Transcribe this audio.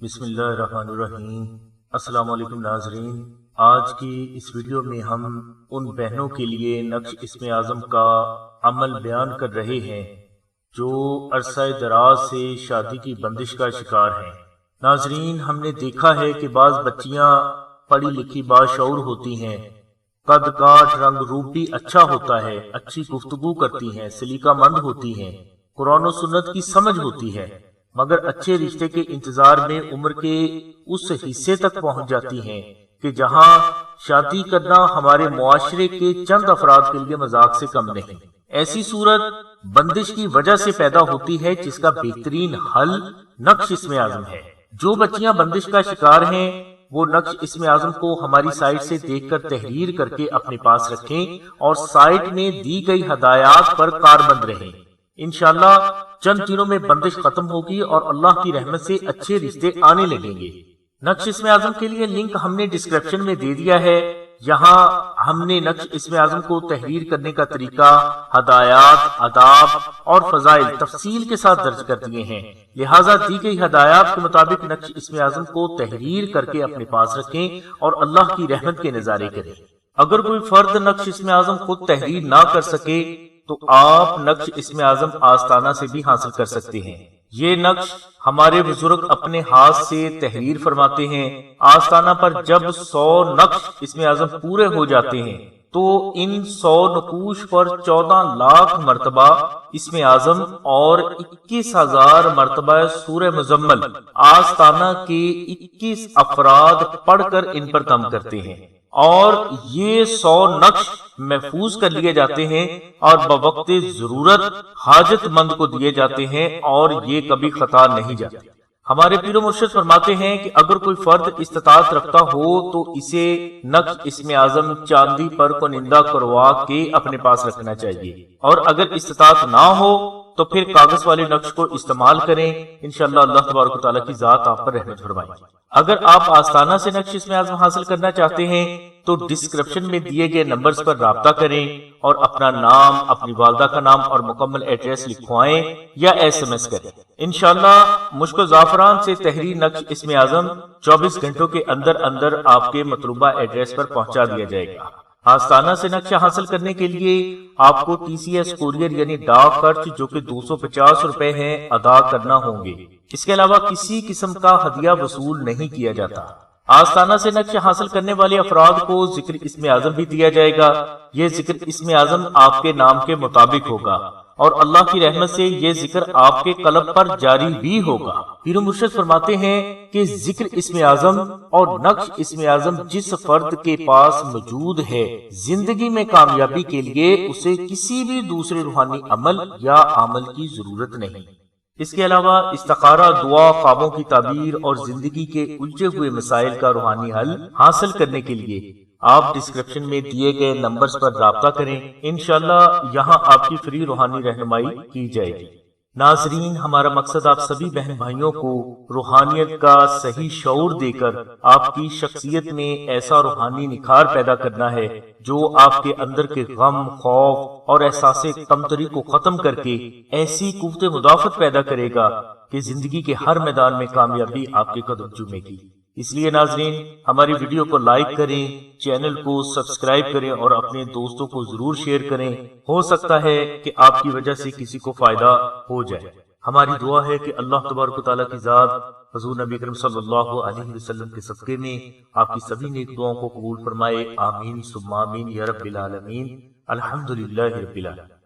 बिस्मिल्लाहिर्रहमानिर्रहीम। अस्सलाम वालेकुम नाजरीन, आज की इस वीडियो में हम उन बहनों के लिए नक्श इस्म आज़म का अमल बयान कर रहे हैं जो अरसा दराज से शादी की बंदिश का शिकार हैं। नाजरीन, हमने देखा है कि बाज बच्चियां पढ़ी लिखी बाशऊर होती हैं, कद काठ रंग रूप भी अच्छा होता है, अच्छी गुफ्तगू करती हैं, सलीकामंद होती हैं, कुरान और सुन्नत की समझ होती है, मगर अच्छे रिश्ते के इंतजार में उम्र के उस हिस्से तक पहुंच जाती हैं कि जहां शादी करना हमारे मुआशरे के चंद अफराद के लिए मजाक से कम नहीं। ऐसी सूरत बंदिश की वजह से पैदा होती है जिसका बेहतरीन हल नक्श इस्म आज़म है। जो बच्चियां बंदिश का शिकार हैं वो नक्श इस्म आज़म को हमारी साइट से देखकर तहरीर करके अपने पास रखें और साइट में दी गई हदायत पर कारबंद रहें। इंशाअल्लाह चंद दिनों में बंदिश खत्म होगी और अल्लाह की रहमत से अच्छे रिश्ते आने लगेंगे। नक्श इस्म आज़म के लिए लिंक हमने डिस्क्रिप्शन में दे दिया है। यहाँ हमने नक्श इस्म आज़म को तहरीर करने का तरीका, हदायत, आदाब और फजाइल तफसील के साथ दर्ज कर दिए हैं। लिहाजा दी गई हदायत के मुताबिक नक्श इस्म आज़म को तहरीर करके अपने पास रखें और अल्लाह की रहमत के नजारे करें। अगर कोई फर्द नक्श इस्म आज़म खुद तहरीर ना कर सके तो आप नक्श इस्म आज़म आस्ताना से भी हासिल कर सकते हैं। ये नक्श हमारे बुजुर्ग अपने हाथ से तहरीर फरमाते हैं। आस्ताना पर जब 100 नक्श इस्म आज़म पूरे हो जाते हैं तो इन 100 नकूश पर 14 लाख मर्तबा इस्म आज़म और 21,000 मर्तबा सूरह मुजम्मल आस्ताना के 21 अफराद पढ़कर इन पर दम करते हैं और ये 100 नक्श महफूज कर लिए जाते हैं और बवक्त जरूरत हाजतमंद को दिए जाते हैं और ये कभी खता नहीं जाते। हमारे पीरो मुर्शिद फरमाते हैं कि अगर कोई फर्द इस्तात रखता हो तो इसे नक्श इस्म आज़म चांदी पर कोनिंदा करवा के अपने पास रखना चाहिए और अगर इस्तात ना हो तो फिर कागज वाले नक्श को इस्तेमाल करें। इंशाअल्लाह अल्लाह तबारक व तआला की जात आप पर रहमत फरमाएगी। अगर आप आस्ताना से नक्श इस्म आज़म हासिल करना चाहते हैं तो डिस्क्रिप्शन में दिए गए नंबर्स पर राब्ता करें और अपना नाम, अपनी वालदा का नाम और मुकम्मल एड्रेस लिखवाएं या SMS करें। इंशाअल्लाह मुश्क ज़ाफरान से तहरीर नक्श इस्म आज़म 24 घंटों के अंदर अंदर आपके मतलूबा एड्रेस पर पहुंचा दिया जाएगा। आस्ताना से नक्शा हासिल करने के लिए आपको TCS कुरियर यानी डाक खर्च जो कि 250 रुपए है अदा करना होंगे। इसके अलावा किसी किस्म का हदिया वसूल नहीं किया जाता। आस्ताना से नक्शा हासिल करने वाले अफराद को जिक्र इस्म आज़म भी दिया जाएगा। ये जिक्र इस्म आज़म आपके नाम के मुताबिक होगा और अल्लाह की रहमत से ये जिक्र आपके कलब पर जारी भी होगा। पीरो मुर्शिद फरमाते हैं कि जिक्र इस्म आज़म और नक्श इस्म आज़म जिस फर्द के पास मौजूद है, जिंदगी में कामयाबी के लिए उसे किसी भी दूसरे रूहानी अमल या अमल की जरूरत नहीं। इसके अलावा इस्तिखारा, दुआ, ख्वाबों की ताबीर और जिंदगी के उलझे हुए मसाइल का रूहानी हल हासिल करने के लिए आप डिस्क्रिप्शन में दिए गए नंबर्स पर राब्ता करें। इंशाअल्लाह यहाँ आपकी फ्री रूहानी रहनुमाई की जाएगी। नाजरीन, हमारा मकसद आप सभी बहन भाइयों को रूहानियत का सही शऊर देकर आपकी शख्सियत में ऐसा रूहानी निखार पैदा करना है जो आपके अंदर के गम, खौफ और एहसासे कमतरी को खत्म करके ऐसी कुव्वत मुदाफत पैदा करेगा कि जिंदगी के हर मैदान में कामयाबी आपके कदम चूमेगी। इसलिए नाजरीन, हमारी वीडियो को लाइक करें, चैनल को सब्सक्राइब करें और अपने दोस्तों को जरूर शेयर करें। हो सकता है कि आपकी वजह से किसी को फायदा हो जाए। हमारी दुआ है कि अल्लाह तबारक व तआला की जात हुजूर नबी करीम सल्लल्लाहु अलैहि वसल्लम के सदक़े में आपकी सभी नेक दुआओं को कबूल फरमाए। आमीन सुम्मा आमीन या रब्बिल आलमीन। अल्हम्दुलिल्लाहि रब्बिल आलमीन।